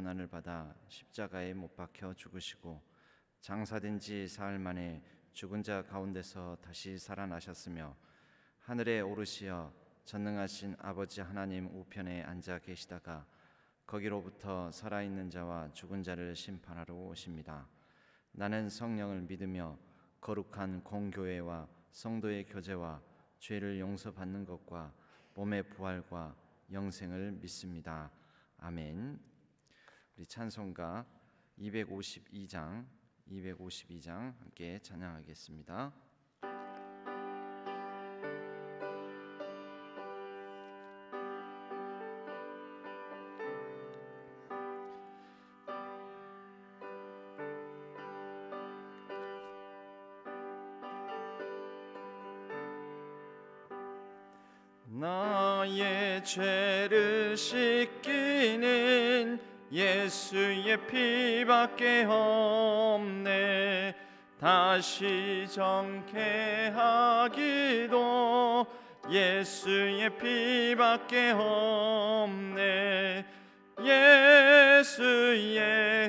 고난을 받아 십자가에 못 박혀 죽으시고 장사된 지 사흘 만에 죽은 자 가운데서 다시 살아나셨으며 하늘에 오르시어 전능하신 아버지 하나님 우편에 앉아 계시다가 거기로부터 살아있는 자와 죽은 자를 심판하러 오십니다. 나는 성령을 믿으며 거룩한 공교회와 성도의 교제와 죄를 용서받는 것과 몸의 부활과 영생을 믿습니다. 아멘. 우리 찬송가 252장 함께 찬양하겠습니다. 나의 죄를 씻기는 예수의 피밖에 없네. 다시 정케하기도 예수의 피밖에 없네. 예수의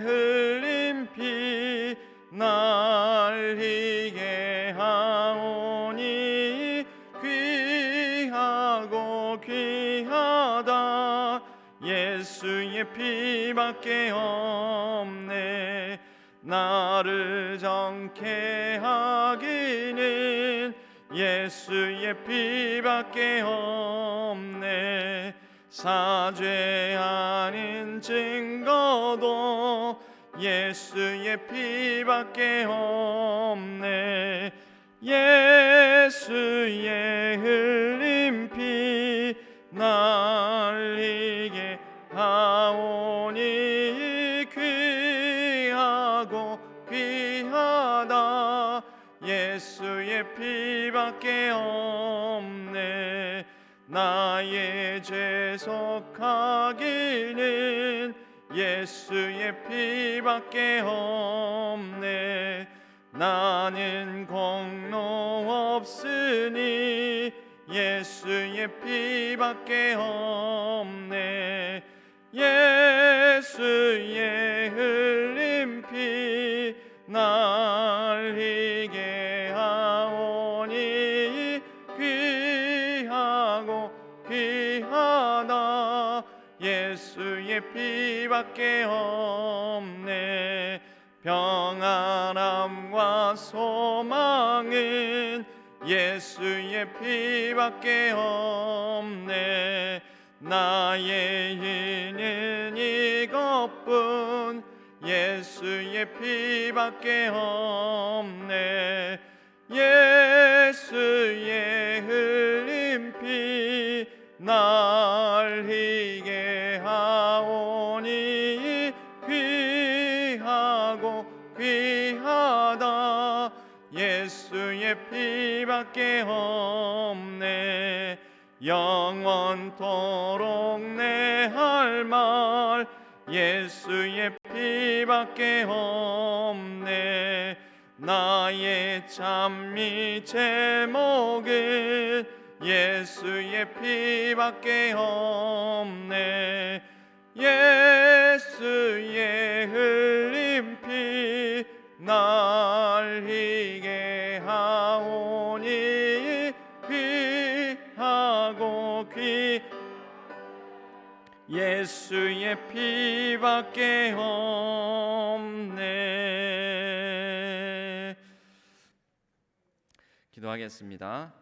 흘린 피 날 희게 하오니 귀하고 귀하다. 예수의 피밖에 없네. 나를 정케 하기는 예수의 피밖에 없네. 사죄하는 증거도 예수의 피밖에 없네. 예수의 흘린 피 날 희게 하오니 귀하고 귀하다. 예수의 피밖에 없네. 나의 죄 속하기는 예수의 피밖에 없네. 나는 공로 없으니 예수의 피밖에 없네. 예수의 흘린 피 날 희게 하오니 귀하고 귀하다. 예수의 피밖에 없네. 평안함과 소망은 예수의 피밖에 없네. 나의 힘은 이것뿐 예수의 피밖에 없네. 예수의 흘린 피 날 희게 하오니 귀하고 귀하다. 예수의 피밖에 없네. 영원토록 내 할 말 예수의 피밖에 없네. 나의 찬미 제목은 예수의 피밖에 없네. 예수의 흘린 피 날 희게 하오니 귀하고 예수의 피밖에 없네. 기도하겠습니다.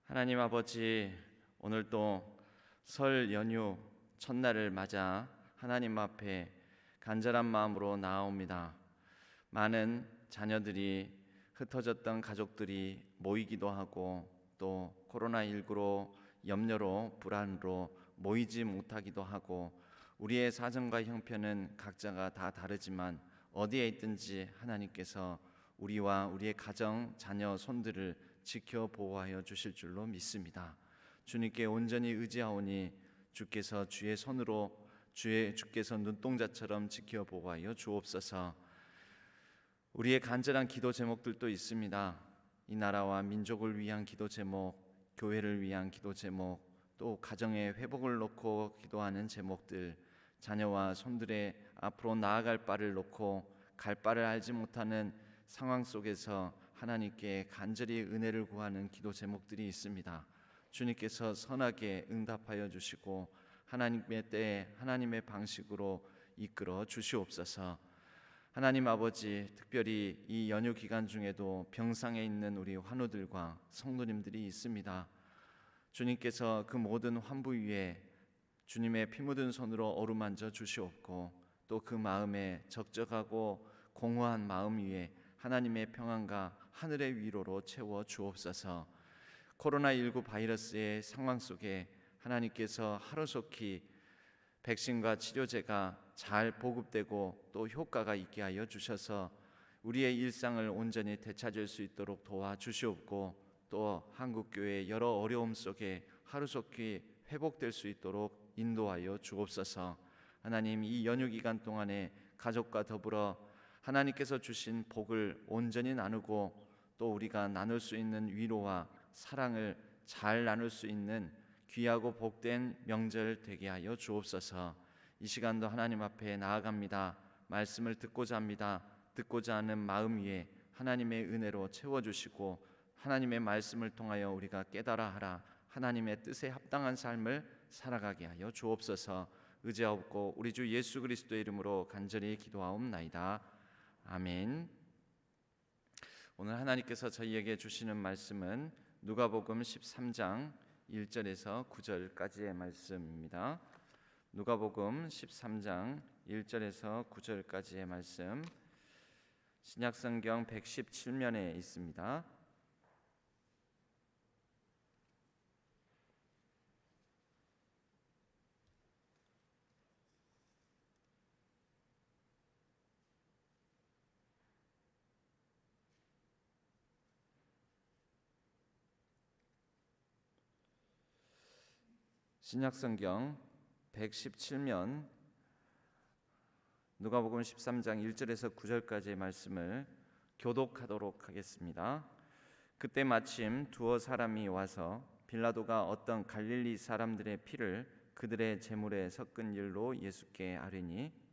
하나님 아버지, 오늘도 설 연휴 첫날을 맞아 하나님 앞에 간절한 마음으로 나아옵니다. 많은 자녀들이, 흩어졌던 가족들이 모이기도 하고 또 코로나19로 염려로 불안으로 모이지 못하기도 하고 우리의 사정과 형편은 각자가 다 다르지만 어디에 있든지 하나님께서 우리와 우리의 가정, 자녀, 손들을 지켜 보호하여 주실 줄로 믿습니다. 주님께 온전히 의지하오니 주께서 주의 손으로 주께서 눈동자처럼 지켜 보호하여 주옵소서. 우리의 간절한 기도 제목들도 있습니다. 이 나라와 민족을 위한 기도 제목, 교회를 위한 기도 제목, 또 가정의 회복을 놓고 기도하는 제목들, 자녀와 손들의 앞으로 나아갈 바를 놓고 갈 바를 알지 못하는 상황 속에서 하나님께 간절히 은혜를 구하는 기도 제목들이 있습니다. 주님께서 선하게 응답하여 주시고 하나님의 때에 하나님의 방식으로 이끌어 주시옵소서. 하나님 아버지, 특별히 이 연휴 기간 중에도 병상에 있는 우리 환우들과 성도님들이 있습니다. 주님께서 그 모든 환부 위에 주님의 피 묻은 손으로 어루만져 주시옵고 또 그 마음에 적적하고 공허한 마음 위에 하나님의 평안과 하늘의 위로로 채워 주옵소서. 코로나19 바이러스의 상황 속에 하나님께서 하루속히 백신과 치료제가 잘 보급되고 또 효과가 있게 하여 주셔서 우리의 일상을 온전히 되찾을 수 있도록 도와주시옵고 또 한국교회의 여러 어려움 속에 하루속히 회복될 수 있도록 인도하여 주옵소서. 하나님, 이 연휴 기간 동안에 가족과 더불어 하나님께서 주신 복을 온전히 나누고 또 우리가 나눌 수 있는 위로와 사랑을 잘 나눌 수 있는 귀하고 복된 명절 되게 하여 주옵소서. 이 시간도 하나님 앞에 나아갑니다. 말씀을 듣고자 합니다. 듣고자 하는 마음 위에 하나님의 은혜로 채워주시고 하나님의 말씀을 통하여 우리가 깨달아 하라 하나님의 뜻에 합당한 삶을 살아가게 하여 주옵소서. 의지하옵고 우리 주 예수 그리스도의 이름으로 간절히 기도하옵나이다. 아멘. 오늘 하나님께서 저희에게 주시는 말씀은 누가복음 13장 1절에서 9절까지의 말씀입니다. 누가복음 13장 1절에서 9절까지의 말씀, 신약성경 117면에 있습니다. 신약성경 117면 누가복음 13장 1절에서 9절까지의 말씀을 교독하도록 하겠습니다. 그때 마침 두어 사람이 와서 빌라도가 어떤 갈릴리 사람들의 피를 그들의 제물에 섞은 일로 예수께 아뢰니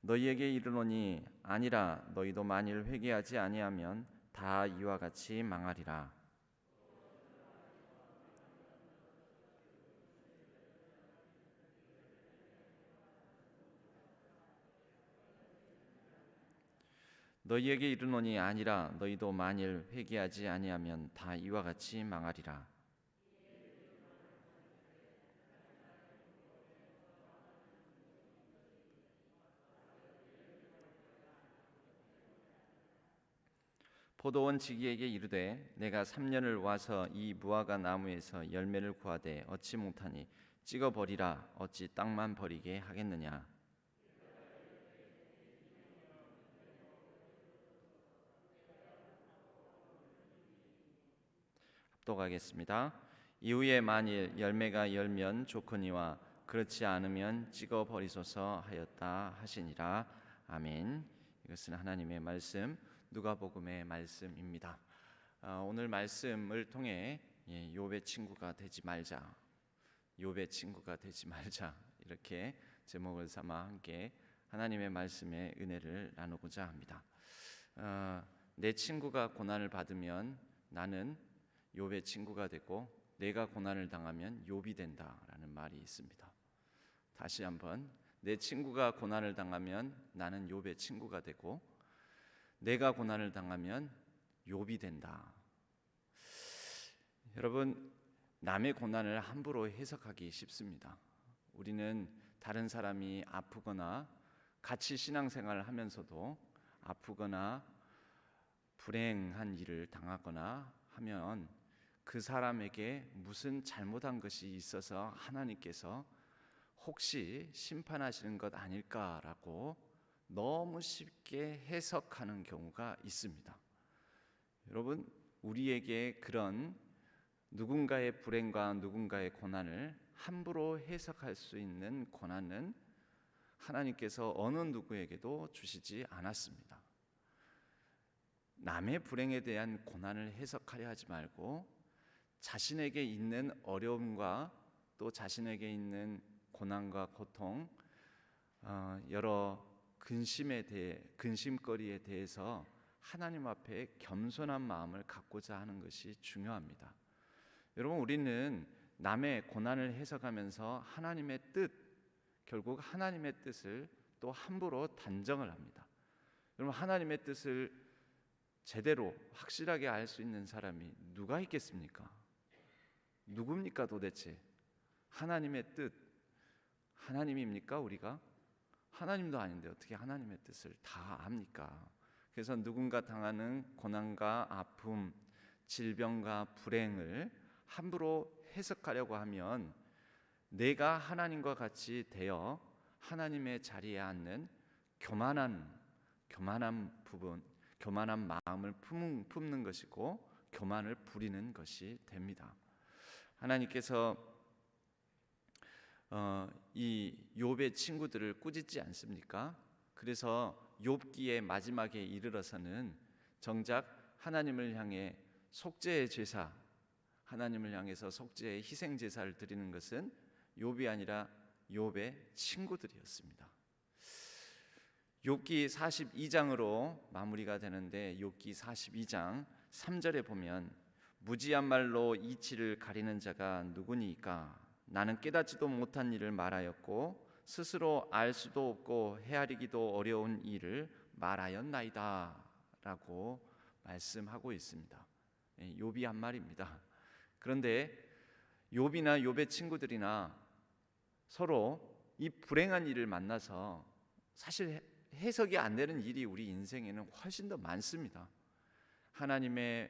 너희에게 이르노니 아니라 너희도 만일 회개하지 아니하면 다 이와 같이 망하리라. 너희에게 이르노니 아니라 너희도 만일 회개하지 아니하면 다 이와 같이 망하리라. 포도원 지기에게 이르되 내가 3년을 와서 이 무화과 나무에서 열매를 구하되 얻지 못하니 찍어 버리라. 어찌 땅만 버리게 하겠느냐. 합독하겠습니다. 이후에 만일 열매가 열면 좋거니와 그렇지 않으면 찍어 버리소서 하였다 하시니라. 아멘. 이것은 하나님의 말씀, 누가복음의 말씀입니다. 오늘 말씀을 통해 욥의 친구가 되지 말자, 욥의 친구가 되지 말자 이렇게 제목을 삼아 함께 하나님의 말씀의 은혜를 나누고자 합니다. 내 친구가 고난을 받으면 나는 욥의 친구가 되고 내가 고난을 당하면 욥이 된다라는 말이 있습니다. 다시 한번, 내 친구가 고난을 당하면 나는 욥의 친구가 되고 내가 고난을 당하면 욥이 된다. 여러분, 남의 고난을 함부로 해석하기 쉽습니다. 우리는 다른 사람이 아프거나 같이 신앙생활을 하면서도 아프거나 불행한 일을 당하거나 하면 그 사람에게 무슨 잘못한 것이 있어서 하나님께서 혹시 심판하시는 것 아닐까라고 너무 쉽게 해석하는 경우가 있습니다. 여러분, 우리에게 그런 누군가의 불행과 누군가의 고난을 함부로 해석할 수 있는 권한은 하나님께서 어느 누구에게도 주시지 않았습니다. 남의 불행에 대한 고난을 해석하려 하지 말고 자신에게 있는 어려움과 또 자신에게 있는 고난과 고통, 여러 근심거리에 대해서 하나님 앞에 겸손한 마음을 갖고자 하는 것이 중요합니다. 여러분, 우리는 남의 고난을 해석하면서 하나님의 뜻, 결국 하나님의 뜻을 또 함부로 단정을 합니다. 여러분, 하나님의 뜻을 제대로 확실하게 알 수 있는 사람이 누가 있겠습니까? 누굽니까 도대체? 하나님의 뜻, 하나님입니까 우리가? 하나님도 아닌데 어떻게 하나님의 뜻을 다 압니까? 그래서 누군가 당하는 고난과 아픔, 질병과 불행을 함부로 해석하려고 하면 내가 하나님과 같이 되어 하나님의 자리에 앉는 교만한 마음을 품는 것이고 교만을 부리는 것이 됩니다. 하나님께서 이 욥의 친구들을 꾸짖지 않습니까? 그래서 욥기의 마지막에 이르러서는 정작 하나님을 향해 속죄의 제사, 하나님을 향해서 속죄의 희생 제사를 드리는 것은 욥이 아니라 욥의 친구들이었습니다. 욥기 42장으로 마무리가 되는데 욥기 42장 3절에 보면 무지한 말로 이치를 가리는 자가 누구니까? 나는 깨닫지도 못한 일을 말하였고 스스로 알 수도 없고 헤아리기도 어려운 일을 말하였나이다 라고 말씀하고 있습니다. 욥이 한 말입니다. 그런데 욥이나 욥의 친구들이나 서로 이 불행한 일을 만나서 사실 해석이 안 되는 일이 우리 인생에는 훨씬 더 많습니다. 하나님의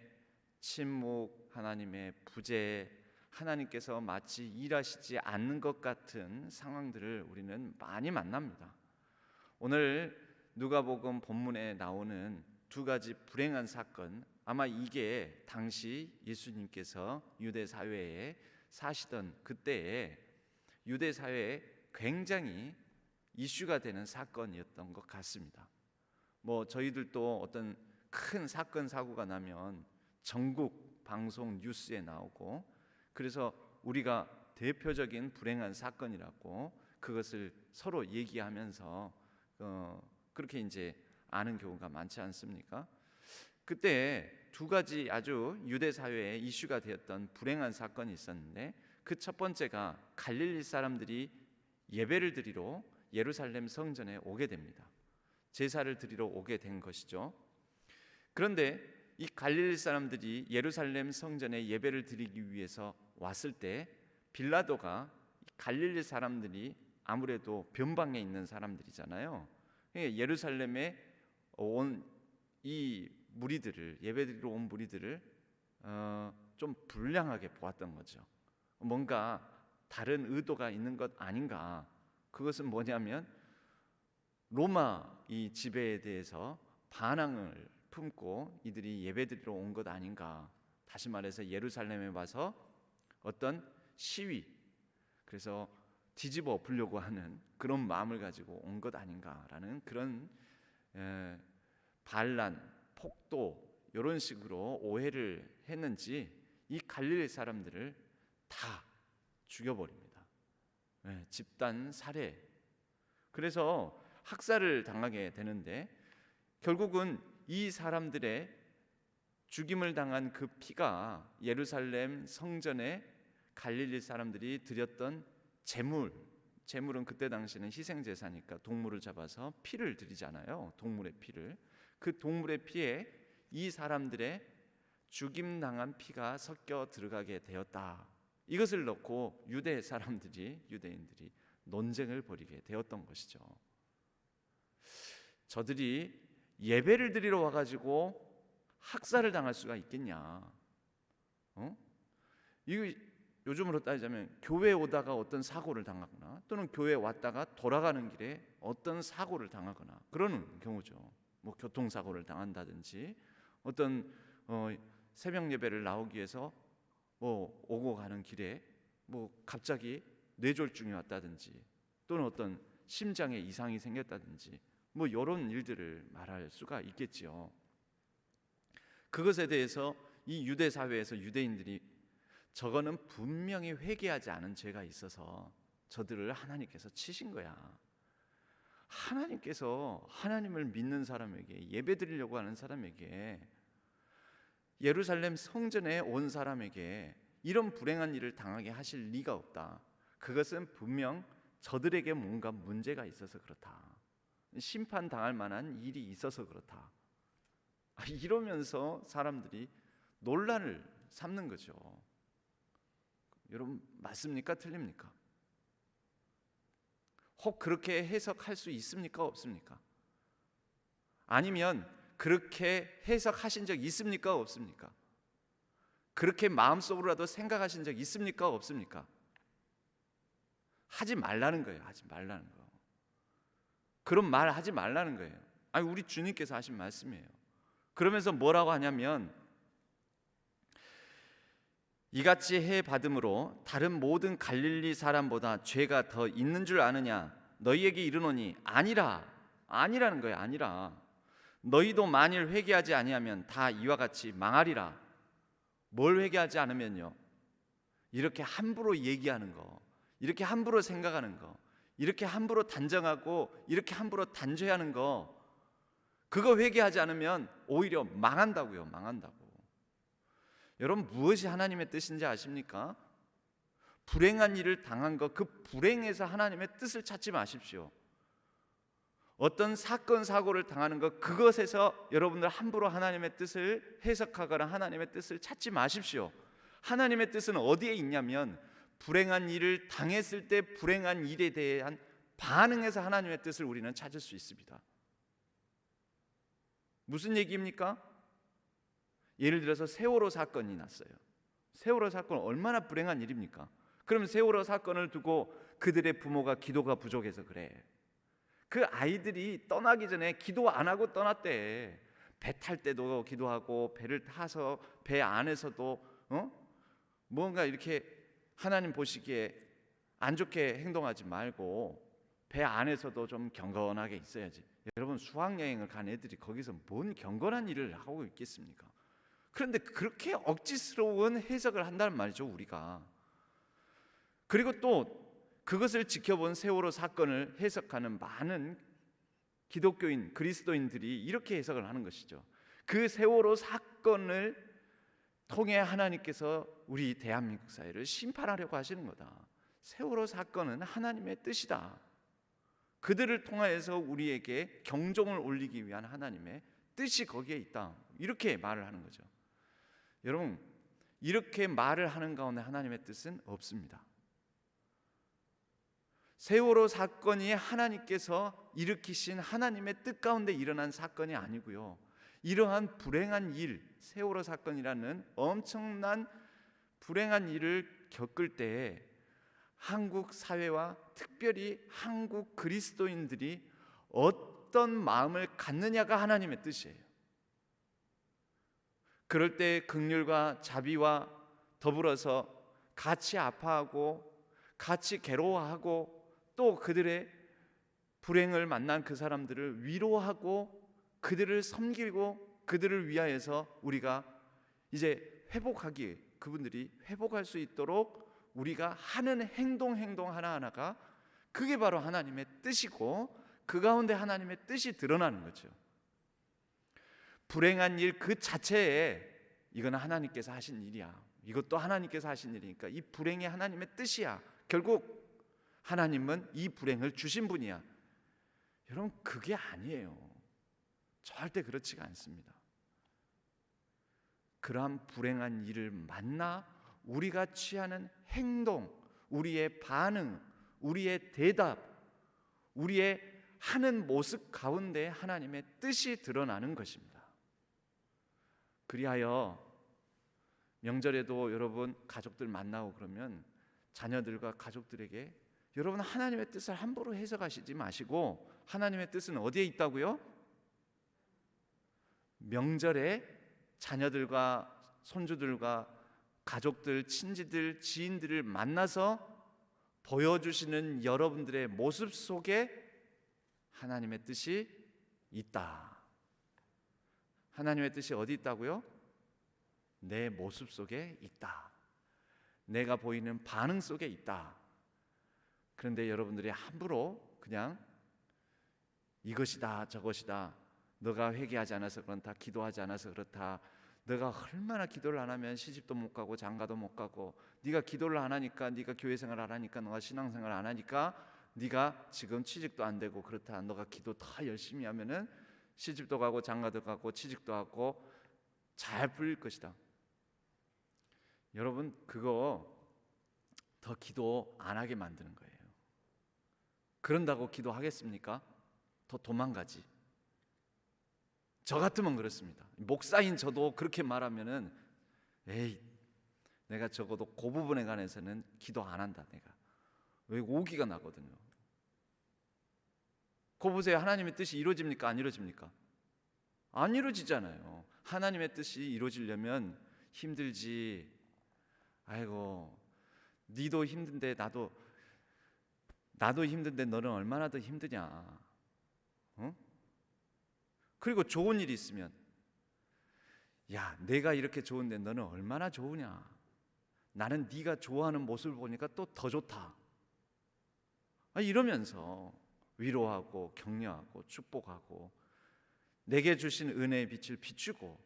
침묵, 하나님의 부재, 하나님께서 마치 일하시지 않는 것 같은 상황들을 우리는 많이 만납니다. 오늘 누가복음 본문에 나오는 두 가지 불행한 사건, 아마 이게 당시 예수님께서 유대 사회에 사시던 그때에 유대 사회에 굉장히 이슈가 되는 사건이었던 것 같습니다. 저희들도 어떤 큰 사건 사고가 나면 전국 방송 뉴스에 나오고, 그래서 우리가 대표적인 불행한 사건이라고 그것을 서로 얘기하면서 그렇게 이제 아는 경우가 많지 않습니까? 그때 두 가지 아주 유대 사회에 이슈가 되었던 불행한 사건이 있었는데, 그 첫 번째가 갈릴리 사람들이 예배를 드리러 예루살렘 성전에 오게 됩니다. 제사를 드리러 오게 된 것이죠. 그런데 이 갈릴리 사람들이 예루살렘 성전에 예배를 드리기 위해서 왔을 때 빌라도가 갈릴리 사람들이 아무래도 변방에 있는 사람들이잖아요. 예루살렘에 온 이 무리들을, 예배드리러 온 무리들을 좀 불량하게 보았던 거죠. 뭔가 다른 의도가 있는 것 아닌가. 그것은 뭐냐면 로마 이 지배에 대해서 반항을 품고 이들이 예배드리러 온 것 아닌가. 다시 말해서 예루살렘에 와서 어떤 시위, 그래서 뒤집어 엎으려고 하는 그런 마음을 가지고 온 것 아닌가라는 그런 반란, 폭도 이런 식으로 오해를 했는지 이 갈릴리 사람들을 다 죽여버립니다. 집단 살해. 그래서 학살을 당하게 되는데 결국은 이 사람들의 죽임을 당한 그 피가 예루살렘 성전에 갈릴리 사람들이 드렸던 제물은 그때 당시는 희생 제사니까 동물을 잡아서 피를 드리잖아요. 동물의 피를. 그 동물의 피에 이 사람들의 죽임 당한 피가 섞여 들어가게 되었다. 이것을 놓고 유대인들이 논쟁을 벌이게 되었던 것이죠. 저들이 예배를 드리러 와가지고 학살을 당할 수가 있겠냐? 이거 요즘으로 따지자면 교회에 오다가 어떤 사고를 당하거나 또는 교회에 왔다가 돌아가는 길에 어떤 사고를 당하거나 그러는 경우죠. 교통사고를 당한다든지 어떤 새벽 예배를 나오기 위해서 오고 가는 길에 갑자기 뇌졸중이 왔다든지 또는 어떤 심장에 이상이 생겼다든지 이런 일들을 말할 수가 있겠지요. 그것에 대해서 이 유대 사회에서 유대인들이 저거는 분명히 회개하지 않은 죄가 있어서 저들을 하나님께서 치신 거야. 하나님께서 하나님을 믿는 사람에게, 예배드리려고 하는 사람에게, 예루살렘 성전에 온 사람에게 이런 불행한 일을 당하게 하실 리가 없다. 그것은 분명 저들에게 뭔가 문제가 있어서 그렇다. 심판당할 만한 일이 있어서 그렇다. 이러면서 사람들이 논란을 삼는 거죠. 여러분, 맞습니까? 틀립니까? 혹 그렇게 해석할 수 있습니까? 없습니까? 아니면 그렇게 해석하신 적 있습니까? 없습니까? 그렇게 마음속으로라도 생각하신 적 있습니까? 없습니까? 하지 말라는 거예요. 하지 말라는 거. 그런 말 하지 말라는 거예요. 아니, 우리 주님께서 하신 말씀이에요. 그러면서 뭐라고 하냐면, 이같이 해 받음으로 다른 모든 갈릴리 사람보다 죄가 더 있는 줄 아느냐? 너희에게 이르노니 아니라. 아니라는 거예요. 아니라. 너희도 만일 회개하지 아니하면 다 이와 같이 망하리라. 뭘 회개하지 않으면요? 이렇게 함부로 얘기하는 거, 이렇게 함부로 생각하는 거, 이렇게 함부로 단정하고 이렇게 함부로 단죄하는 거, 그거 회개하지 않으면 오히려 망한다고요. 망한다고. 여러분, 무엇이 하나님의 뜻인지 아십니까? 불행한 일을 당한 것, 그 불행에서 하나님의 뜻을 찾지 마십시오. 어떤 사건 사고를 당하는 것, 그것에서 여러분들 함부로 하나님의 뜻을 해석하거나 하나님의 뜻을 찾지 마십시오. 하나님의 뜻은 어디에 있냐면, 불행한 일을 당했을 때 불행한 일에 대한 반응에서 하나님의 뜻을 우리는 찾을 수 있습니다. 무슨 얘기입니까? 예를 들어서 세월호 사건이 났어요. 세월호 사건 얼마나 불행한 일입니까? 그럼 세월호 사건을 두고 그들의 부모가 기도가 부족해서 그래. 그 아이들이 떠나기 전에 기도 안 하고 떠났대. 배 탈 때도 기도하고, 배를 타서 배 안에서도 뭔가 이렇게 하나님 보시기에 안 좋게 행동하지 말고 배 안에서도 좀 경건하게 있어야지. 여러분, 수학여행을 간 애들이 거기서 뭔 경건한 일을 하고 있겠습니까? 그런데 그렇게 억지스러운 해석을 한다는 말이죠, 우리가. 그리고 또 그것을 지켜본 세월호 사건을 해석하는 많은 기독교인, 그리스도인들이 이렇게 해석을 하는 것이죠. 그 세월호 사건을 통해 하나님께서 우리 대한민국 사회를 심판하려고 하시는 거다. 세월호 사건은 하나님의 뜻이다. 그들을 통하여서 우리에게 경종을 울리기 위한 하나님의 뜻이 거기에 있다. 이렇게 말을 하는 거죠. 여러분, 이렇게 말을 하는 가운데 하나님의 뜻은 없습니다. 세월호 사건이 하나님께서 일으키신 하나님의 뜻 가운데 일어난 사건이 아니고요, 이러한 불행한 일, 세월호 사건이라는 엄청난 불행한 일을 겪을 때에 한국 사회와 특별히 한국 그리스도인들이 어떤 마음을 갖느냐가 하나님의 뜻이에요. 그럴 때 긍휼과 자비와 더불어서 같이 아파하고 같이 괴로워하고, 또 그들의 불행을 만난 그 사람들을 위로하고 그들을 섬기고 그들을 위하여서 우리가 이제 그분들이 회복할 수 있도록 우리가 하는 행동 하나하나가, 그게 바로 하나님의 뜻이고, 그 가운데 하나님의 뜻이 드러나는 거죠. 불행한 일 그 자체에 이거는 하나님께서 하신 일이야, 이것도 하나님께서 하신 일이니까 이 불행이 하나님의 뜻이야, 결국 하나님은 이 불행을 주신 분이야. 여러분, 그게 아니에요. 절대 그렇지가 않습니다. 그러한 불행한 일을 만나 우리가 취하는 행동, 우리의 반응, 우리의 대답, 우리의 하는 모습 가운데 하나님의 뜻이 드러나는 것입니다. 그리하여 명절에도 여러분 가족들 만나고 그러면 자녀들과 가족들에게, 여러분 하나님의 뜻을 함부로 해석하시지 마시고, 하나님의 뜻은 어디에 있다고요? 명절에 자녀들과 손주들과 가족들, 친지들, 지인들을 만나서 보여주시는 여러분들의 모습 속에 하나님의 뜻이 있다. 하나님의 뜻이 어디 있다고요? 내 모습 속에 있다. 내가 보이는 반응 속에 있다. 그런데 여러분들이 함부로 그냥 이것이다 저것이다, 너가 회개하지 않아서 그렇다, 기도하지 않아서 그렇다, 너가 얼마나 기도를 안 하면 시집도 못 가고 장가도 못 가고, 네가 기도를 안 하니까, 네가 교회 생활 안 하니까, 너가 신앙생활 안 하니까 네가 지금 취직도 안 되고 그렇다, 너가 기도 더 열심히 하면은 시집도 가고 장가도 가고 취직도 하고 잘 풀릴 것이다. 여러분, 그거 더 기도 안 하게 만드는 거예요. 그런다고 기도하겠습니까? 더 도망가지. 저 같으면 그렇습니다. 목사인 저도 그렇게 말하면은 에이, 내가 적어도 그 부분에 관해서는 기도 안 한다. 내가 왜 오기가 나거든요. 그 보세요. 하나님의 뜻이 이루어집니까? 안 이루어집니까? 안 이루어지잖아요. 하나님의 뜻이 이루어지려면 힘들지. 아이고, 니도 힘든데 나도 힘든데 너는 얼마나 더 힘드냐. 어? 그리고 좋은 일이 있으면, 야, 내가 이렇게 좋은데 너는 얼마나 좋으냐. 나는 네가 좋아하는 모습을 보니까 또 더 좋다. 이러면서 위로하고 격려하고 축복하고, 내게 주신 은혜의 빛을 비추고,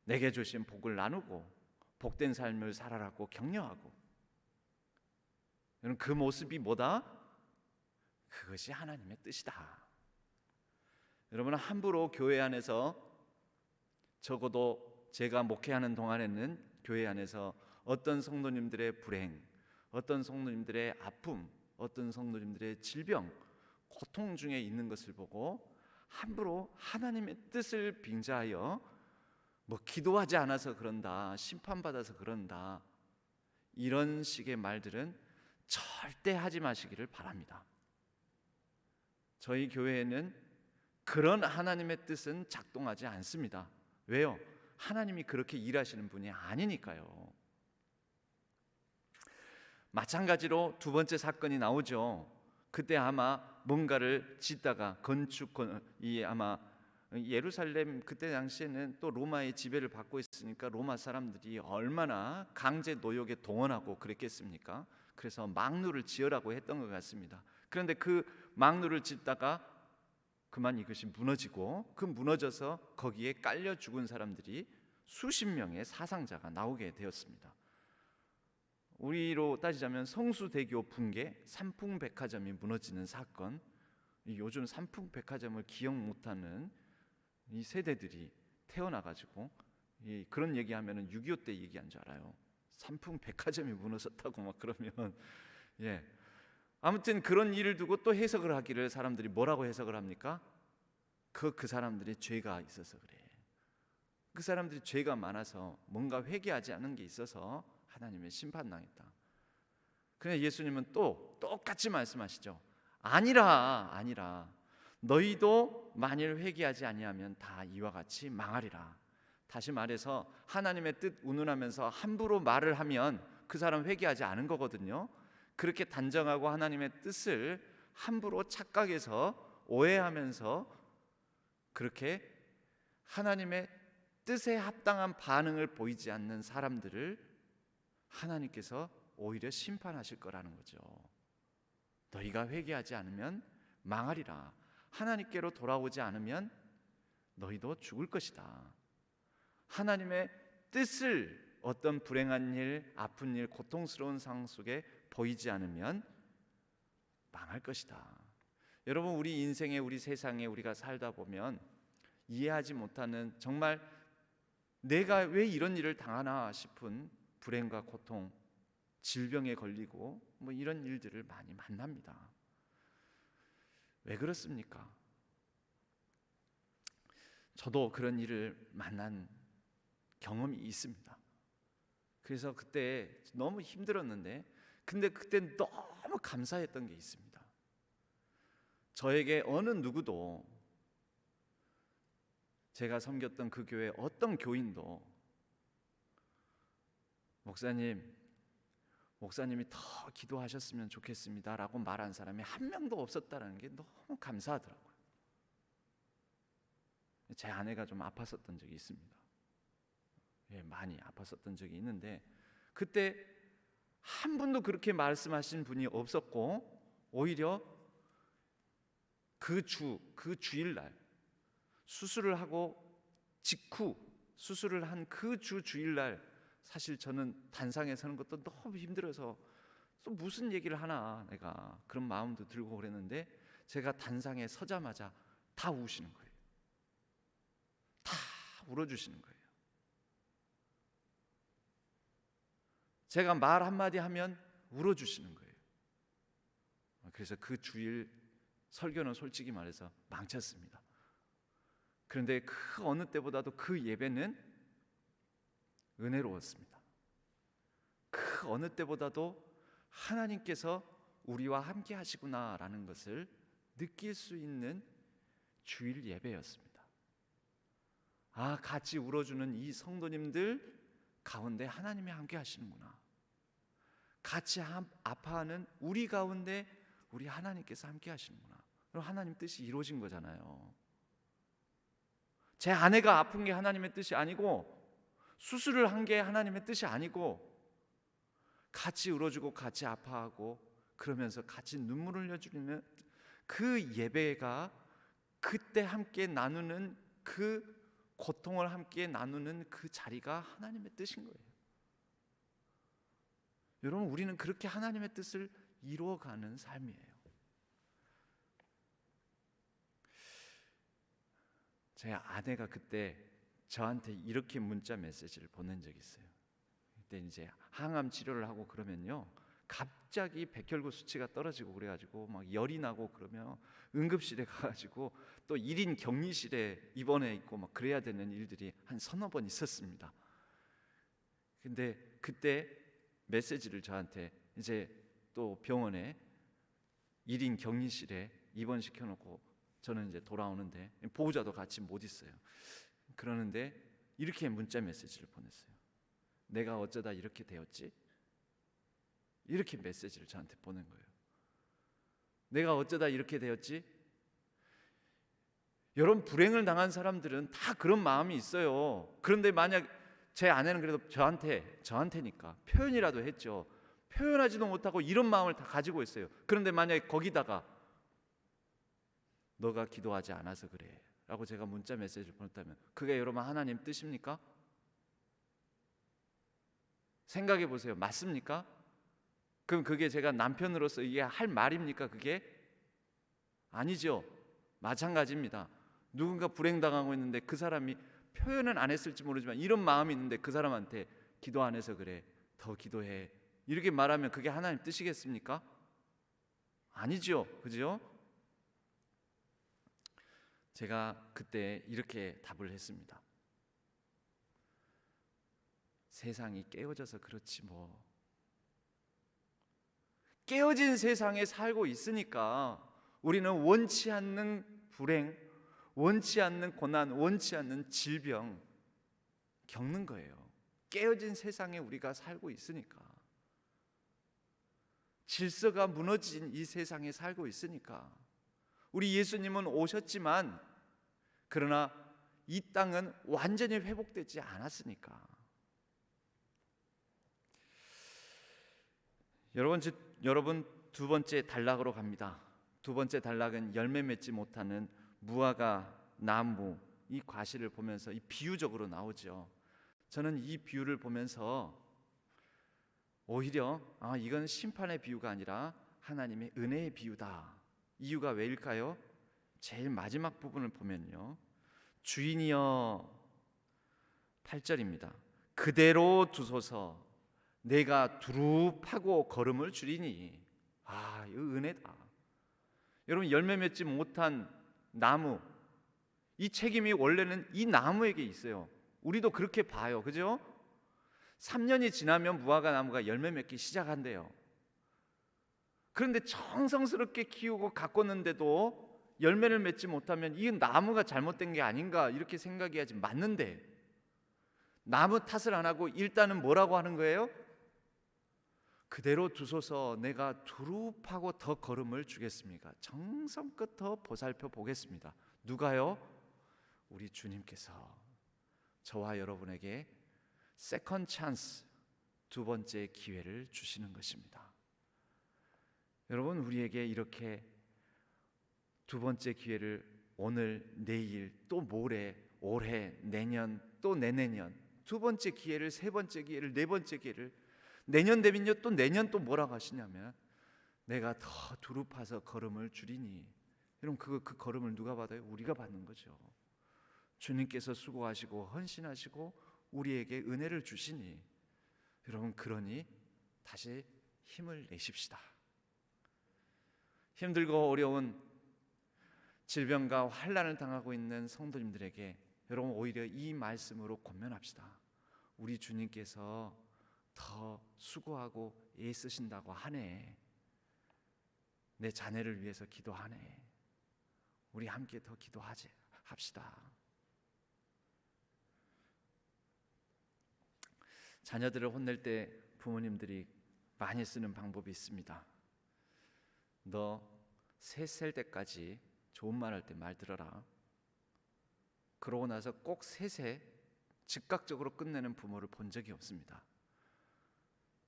내게 주신 복을 나누고, 복된 삶을 살아라고 격려하고. 여러분, 그 모습이 뭐다? 그것이 하나님의 뜻이다. 여러분, 함부로 교회 안에서, 적어도 제가 목회하는 동안에는 교회 안에서 어떤 성도님들의 불행, 어떤 성도님들의 아픔, 어떤 성도님들의 질병, 고통 중에 있는 것을 보고 함부로 하나님의 뜻을 빙자하여 뭐 기도하지 않아서 그런다, 심판받아서 그런다, 이런 식의 말들은 절대 하지 마시기를 바랍니다. 저희 교회에는 그런 하나님의 뜻은 작동하지 않습니다. 왜요? 하나님이 그렇게 일하시는 분이 아니니까요. 마찬가지로 두 번째 사건이 나오죠. 그때 아마 뭔가를 짓다가 아마 예루살렘 그때 당시에는 또 로마의 지배를 받고 있으니까 로마 사람들이 얼마나 강제 노역에 동원하고 그랬겠습니까? 그래서 망루를 지으라고 했던 것 같습니다. 그런데 그 망루를 짓다가 그만 이것이 무너지고, 그 무너져서 거기에 깔려 죽은 사람들이 수십 명의 사상자가 나오게 되었습니다. 우리로 따지자면 성수대교 붕괴, 삼풍백화점이 무너지는 사건, 요즘 삼풍백화점을 기억 못하는 이 세대들이 태어나가지고 그런 얘기하면은 6.25 때 얘기한 줄 알아요. 삼풍백화점이 무너졌다고 막 그러면 아무튼 그런 일을 두고 또 해석을 하기를 사람들이 뭐라고 해석을 합니까? 그 사람들이 죄가 있어서 그래. 그 사람들이 죄가 많아서 뭔가 회개하지 않은 게 있어서 하나님의 심판당했다. 그런데 예수님은 또 똑같이 말씀하시죠. 아니라 너희도 만일 회개하지 아니하면 다 이와 같이 망하리라. 다시 말해서 하나님의 뜻 운운하면서 함부로 말을 하면 그 사람 회개하지 않은 거거든요. 그렇게 단정하고 하나님의 뜻을 함부로 착각해서 오해하면서 그렇게 하나님의 뜻에 합당한 반응을 보이지 않는 사람들을 하나님께서 오히려 심판하실 거라는 거죠. 너희가 회개하지 않으면 망하리라. 하나님께로 돌아오지 않으면 너희도 죽을 것이다. 하나님의 뜻을 어떤 불행한 일, 아픈 일, 고통스러운 상황 속에 보이지 않으면 망할 것이다. 여러분, 우리 인생에, 우리 세상에 우리가 살다 보면 이해하지 못하는, 정말 내가 왜 이런 일을 당하나 싶은 불행과 고통, 질병에 걸리고 뭐 이런 일들을 많이 만납니다. 왜 그렇습니까? 저도 그런 일을 만난 경험이 있습니다. 그래서 그때 너무 힘들었는데, 근데 그때 너무 감사했던 게 있습니다. 저에게 어느 누구도, 제가 섬겼던 그 교회 어떤 교인도 목사님이 더 기도하셨으면 좋겠습니다 라고 말한 사람이 한 명도 없었다는 게 너무 감사하더라고요. 제 아내가 좀 아팠었던 적이 있습니다. 많이 아팠었던 적이 있는데 그때 한 분도 그렇게 말씀하신 분이 없었고 오히려 그 주일날 수술을 하고 직후 수술을 한 그 주일날 사실 저는 단상에 서는 것도 너무 힘들어서 또 무슨 얘기를 하나 내가 그런 마음도 들고 그랬는데 제가 단상에 서자마자 다 우시는 거예요. 다 울어주시는 거예요. 제가 말 한마디 하면 울어주시는 거예요. 그래서 그 주일 설교는 솔직히 말해서 망쳤습니다. 그런데 그 어느 때보다도 그 예배는 은혜로웠습니다. 그 어느 때보다도 하나님께서 우리와 함께 하시구나라는 것을 느낄 수 있는 주일 예배였습니다. 같이 울어주는 이 성도님들 가운데 하나님이 함께 하시는구나. 같이 아파하는 우리 가운데 우리 하나님께서 함께 하시는구나. 그럼 하나님 뜻이 이루어진 거잖아요. 제 아내가 아픈 게 하나님의 뜻이 아니고 수술을 한 게 하나님의 뜻이 아니고 같이 울어주고 같이 아파하고 그러면서 같이 눈물을 흘려주는 그 예배가 그때 함께 나누는 그 고통을 함께 나누는 그 자리가 하나님의 뜻인 거예요. 여러분, 우리는 그렇게 하나님의 뜻을 이루어가는 삶이에요. 제 아내가 그때 저한테 이렇게 문자 메시지를 보낸 적이 있어요. 그때 이제 항암 치료를 하고 그러면요, 갑자기 백혈구 수치가 떨어지고 그래가지고 막 열이 나고 그러면 응급실에 가가지고 또 1인 격리실에 입원해 있고 막 그래야 되는 일들이 한 서너 번 있었습니다. 근데 그때 메시지를 저한테 이제 또 병원에 1인 격리실에 입원시켜 놓고 저는 이제 돌아오는데 보호자도 같이 못 있어요. 그러는데 이렇게 문자 메시지를 보냈어요. 내가 어쩌다 이렇게 되었지? 이렇게 메시지를 저한테 보낸 거예요. 내가 어쩌다 이렇게 되었지? 여러분, 불행을 당한 사람들은 다 그런 마음이 있어요. 그런데 만약 제 아내는 그래도 저한테니까 표현이라도 했죠. 표현하지도 못하고 이런 마음을 다 가지고 있어요. 그런데 만약에 거기다가 너가 기도하지 않아서 그래 라고 제가 문자 메시지를 보냈다면 그게 여러분 하나님 뜻입니까? 생각해 보세요. 맞습니까? 그럼 그게 제가 남편으로서 이게 할 말입니까? 그게 아니죠. 마찬가지입니다. 누군가 불행당하고 있는데 그 사람이 표현은 안 했을지 모르지만 이런 마음이 있는데 그 사람한테 기도 안 해서 그래, 더 기도해, 이렇게 말하면 그게 하나님 뜻이겠습니까? 아니죠. 그죠? 제가 그때 이렇게 답을 했습니다. 세상이 깨어져서 그렇지 뭐. 깨어진 세상에 살고 있으니까 우리는 원치 않는 불행, 원치 않는 고난, 원치 않는 질병 겪는 거예요. 깨어진 세상에 우리가 살고 있으니까, 질서가 무너진 이 세상에 살고 있으니까. 우리 예수님은 오셨지만 그러나 이 땅은 완전히 회복되지 않았으니까. 여러분 두 번째 단락으로 갑니다. 두 번째 단락은 열매 맺지 못하는 무화과 나무, 이 과실을 보면서 이 비유적으로 나오죠. 저는 이 비유를 보면서 오히려 이건 심판의 비유가 아니라 하나님의 은혜의 비유다. 이유가 왜일까요? 제일 마지막 부분을 보면요, 주인이여, 8절입니다. 그대로 두소서, 내가 두루 파고 걸음을 줄이니. 이거 은혜다. 여러분, 열매 맺지 못한 나무, 이 책임이 원래는 이 나무에게 있어요. 우리도 그렇게 봐요. 그죠? 3년이 지나면 무화과 나무가 열매 맺기 시작한대요. 그런데 정성스럽게 키우고 가꿨는데도 열매를 맺지 못하면 이 나무가 잘못된 게 아닌가 이렇게 생각해야지 맞는데, 나무 탓을 안 하고 일단은 뭐라고 하는 거예요? 그대로 두소서, 내가 두루 파고 더 걸음을 주겠습니다. 정성껏 더 보살펴 보겠습니다. 누가요? 우리 주님께서 저와 여러분에게 세컨 찬스, 두 번째 기회를 주시는 것입니다. 여러분, 우리에게 이렇게 두 번째 기회를 오늘, 내일, 또 모레, 올해, 내년, 또 내내년, 두 번째 기회를, 세 번째 기회를, 네 번째 기회를, 내년 되면요 또 내년 또 뭐라고 하시냐면 내가 더 두루 파서 걸음을 줄이니. 여러분, 그 걸음을 누가 받아요? 우리가 받는 거죠. 주님께서 수고하시고 헌신하시고 우리에게 은혜를 주시니, 여러분, 그러니 다시 힘을 내십시다. 힘들고 어려운 질병과 환난을 당하고 있는 성도님들에게 여러분, 오히려 이 말씀으로 권면합시다. 우리 주님께서 더 수고하고 애쓰신다고 하네. 내 자녀를 위해서 기도하네. 우리 함께 더 합시다. 자녀들을 혼낼 때 부모님들이 많이 쓰는 방법이 있습니다. 너 셋 살 때까지 좋은 말 할 때 말 들어라. 그러고 나서 꼭 셋에 즉각적으로 끝내는 부모를 본 적이 없습니다.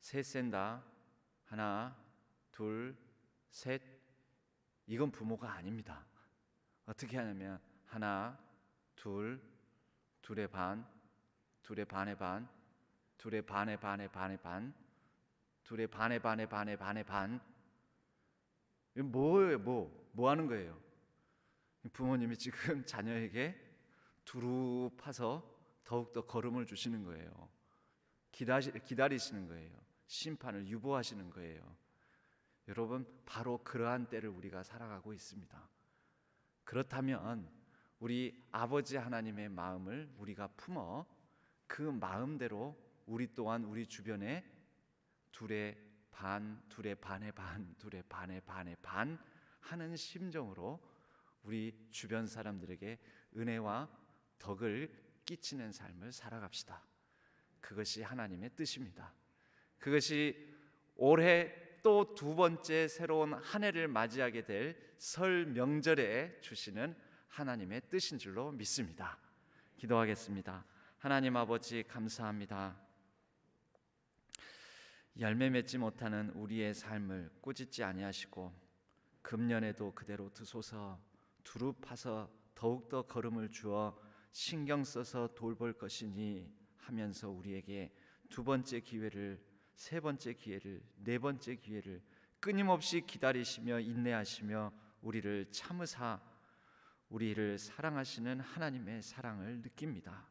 셋 센다. 하나, 둘, 셋. 이건 부모가 아닙니다. 어떻게 하냐면 하나, 둘, 둘의 반, 둘의 반의 반, 둘의 반의 반의 반의 반, 둘의 반의 반의 반의 반의 반. 이거 뭐예요? 뭐 하는 거예요? 부모님이 지금 자녀에게 두루 파서 더욱더 걸음을 주시는 거예요. 기다리시는 거예요. 심판을 유보하시는 거예요. 여러분, 바로 그러한 때를 우리가 살아가고 있습니다. 그렇다면 우리 아버지 하나님의 마음을 우리가 품어 그 마음대로 우리 또한 우리 주변에 둘의 반, 둘의 반의 반, 둘의 반의 반의 반 하는 심정으로 우리 주변 사람들에게 은혜와 덕을 끼치는 삶을 살아갑시다. 그것이 하나님의 뜻입니다. 그것이 올해 또 두 번째 새로운 한 해를 맞이하게 될 설 명절에 주시는 하나님의 뜻인 줄로 믿습니다. 기도하겠습니다. 하나님 아버지, 감사합니다. 열매 맺지 못하는 우리의 삶을 꾸짖지 아니하시고 금년에도 그대로 두소서, 두루 파서 더욱더 걸음을 주어 신경 써서 돌볼 것이니 하면서 우리에게 두 번째 기회를, 세 번째 기회를, 네 번째 기회를 끊임없이 기다리시며 인내하시며 우리를 참으사 우리를 사랑하시는 하나님의 사랑을 느낍니다.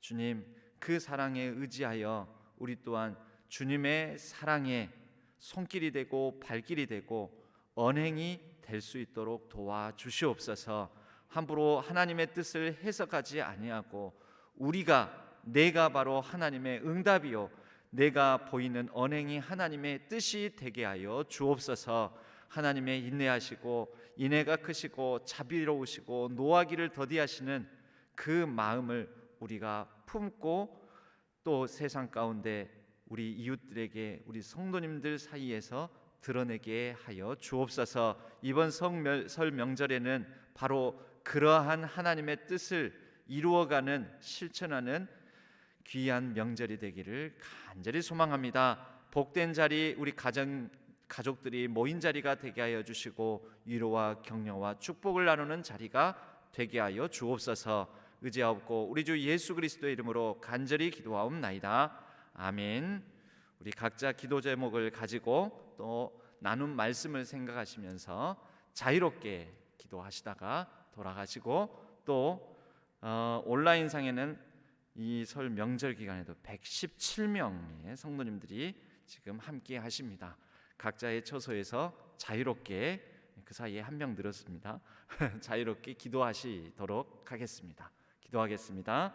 주님, 그 사랑에 의지하여 우리 또한 주님의 사랑에 손길이 되고 발길이 되고 언행이 될 수 있도록 도와주시옵소서. 함부로 하나님의 뜻을 해석하지 아니하고 내가 바로 하나님의 응답이요 내가 보이는 언행이 하나님의 뜻이 되게 하여 주옵소서. 하나님의 인내하시고 인애가 크시고 자비로우시고 노하기를 더디하시는 그 마음을 우리가 품고 또 세상 가운데 우리 이웃들에게, 우리 성도님들 사이에서 드러내게 하여 주옵소서. 이번 설 명절에는 바로 그러한 하나님의 뜻을 이루어가는, 실천하는 귀한 명절이 되기를 간절히 소망합니다. 복된 자리, 우리 가족들이 모인 자리가 되게 하여 주시고 위로와 격려와 축복을 나누는 자리가 되게 하여 주옵소서. 의지하옵고 우리 주 예수 그리스도의 이름으로 간절히 기도하옵나이다. 아멘. 우리 각자 기도 제목을 가지고 또 나눈 말씀을 생각하시면서 자유롭게 기도하시다가 돌아가시고 또 온라인상에는 이 설 명절 기간에도 117명의 성도님들이 지금 함께 하십니다. 각자의 처소에서 자유롭게, 그 사이에 한 명 늘었습니다. 자유롭게 기도하시도록 하겠습니다. 기도하겠습니다.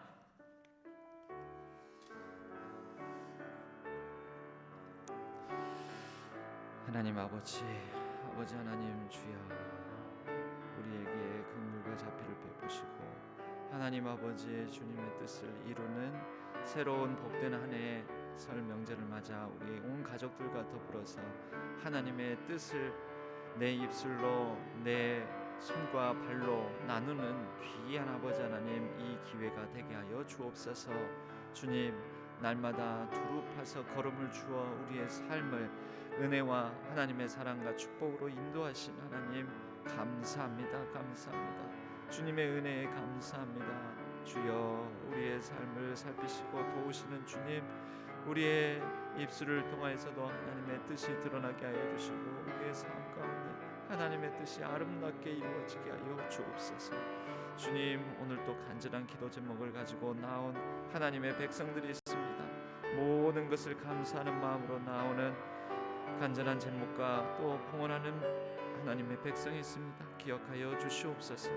하나님 아버지 하나님 주여, 우리에게 긍휼과 자비를 베푸시고 하나님 아버지 주님의 뜻을 이루는 새로운 복된 한 해 설 명절을 맞아 우리 온 가족들과 더불어서 하나님의 뜻을 내 입술로, 내 손과 발로 나누는 귀한 아버지 하나님, 이 기회가 되게 하여 주옵소서. 주님, 날마다 두루파서 걸음을 주어 우리의 삶을 은혜와 하나님의 사랑과 축복으로 인도하신 하나님 감사합니다. 감사합니다. 주님의 은혜에 감사합니다. 주여, 우리의 삶을 살피시고 도우시는 주님, 우리의 입술을 통하여서도 하나님의 뜻이 드러나게 하여 주시고 우리의 삶 가운데 하나님의 뜻이 아름답게 이루어지게 하여 주옵소서. 주님, 오늘 또 간절한 기도 제목을 가지고 나온 하나님의 백성들이 있습니다. 모든 것을 감사하는 마음으로 나오는 간절한 제목과 또 봉헌하는 하나님의 백성이 있습니다. 기억하여 주시옵소서.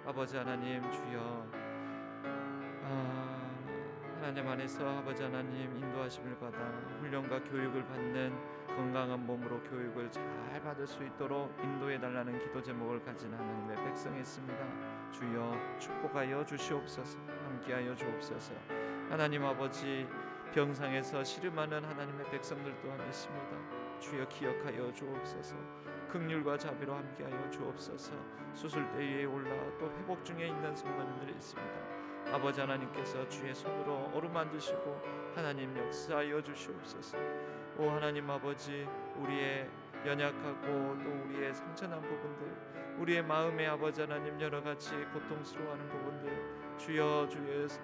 아버지 하나님, 주여, 하나님 안에서 아버지 하나님 인도하심을 받아 훈련과 교육을 받는 건강한 몸으로 교육을 잘 받을 수 있도록 인도해 달라는 기도 제목을 가진 하나님의 백성이 있습니다. 주여, 축복하여 주시옵소서. 함께하여 주옵소서. 하나님 아버지, 병상에서 시름하는 하나님의 백성들 또한 있습니다. 주여, 기억하여 주옵소서. 긍휼과 자비로 함께하여 주옵소서. 수술대 위에 올라 또 회복 중에 있는 성도님들이 있습니다. 아버지 하나님께서 주의 손으로 어루만지시고 하나님 역사하여 주시옵소서. 오 하나님 아버지, 우리의 연약하고 또 우리의 상처난 부분들, 우리의 마음에 아버지 하나님 여러가지 고통스러워하는 부분들, 주여,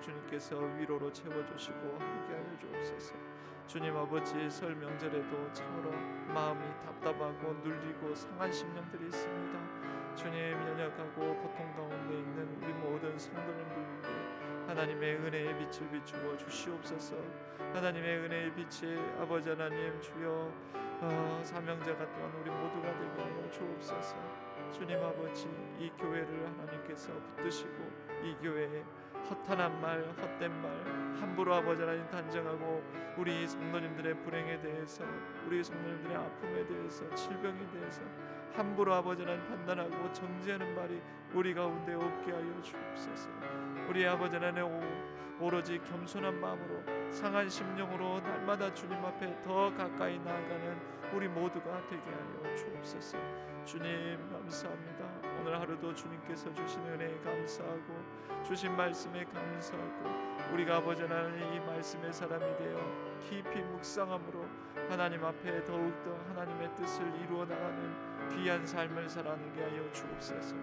주님께서 위로로 채워주시고 함께하여 주옵소서. 주님 아버지, 설 명절에도 참으로 마음이 답답하고 눌리고 상한 심령들이 있습니다. 주님, 연약하고 고통 가운데 있는 우리 모든 성도님들 위해 하나님의 은혜의 빛을 비추어 주시옵소서. 하나님의 은혜의 빛이 아버지 하나님, 주여, 사명자가 또한 우리 모두가 되게 하여 주옵소서. 주님 아버지, 이 교회를 하나님께서 붙드시고 이 교회에 허탄한 말, 헛된 말 함부로 아버지 하나님 단정하고 우리 성도님들의 불행에 대해서, 우리 성도님들의 아픔에 대해서, 질병에 대해서 함부로 아버지 하나님 판단하고 정죄하는 말이 우리 가운데 없게 하여 주옵소서. 우리 아버지 하나님 오로지 겸손한 마음으로 상한 심령으로 날마다 주님 앞에 더 가까이 나아가는 우리 모두가 되게 하여 주옵소서. 주님 감사합니다. 오늘 하루도 주님께서 주신 은혜에 감사하고 주신 말씀에 감사하고 우리가 아버지 하나님 이 말씀의 사람이 되어 깊이 묵상함으로 하나님 앞에 더욱더 하나님의 뜻을 이루어 나가는 귀한 삶을 살아내게 하여 주옵소서.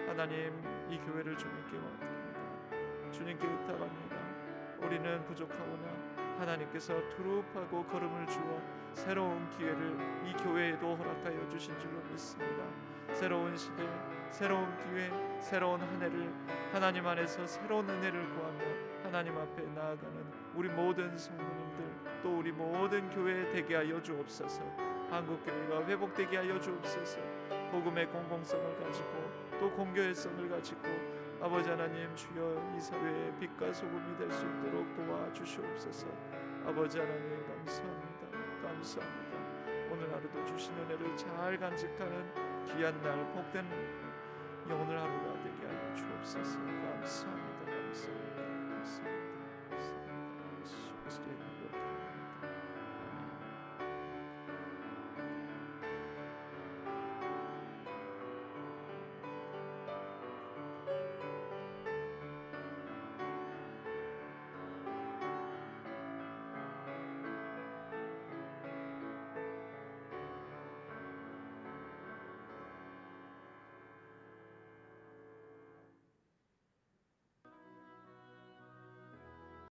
하나님, 이 교회를 주님께 맡깁니다. 주님께 의탁합니다. 우리는 부족하오나 하나님께서 두루파고 걸음을 주어 새로운 기회를 이 교회에도 허락하여 주신 줄로 믿습니다. 새로운 시대, 새로운 기회, 새로운 한 해를 하나님 안에서 새로운 은혜를 구하며 하나님 앞에 나아가는 우리 모든 성도님들, 또 우리 모든 교회 되게 하여 주옵소서. 한국교회가 회복되게 하여 주옵소서. 복음의 공공성을 가지고 또 공교회성을 가지고 아버지 하나님, 주여, 이 사회의 빛과 소금이 될 수 있도록 도와주시옵소서. 아버지 하나님 감사합니다. 감사합니다. 오늘 하루도 주신 은혜를 잘 간직하는 귀한 날, 복된 오늘 하루가 되게 하여 주옵소서. 감사합니다.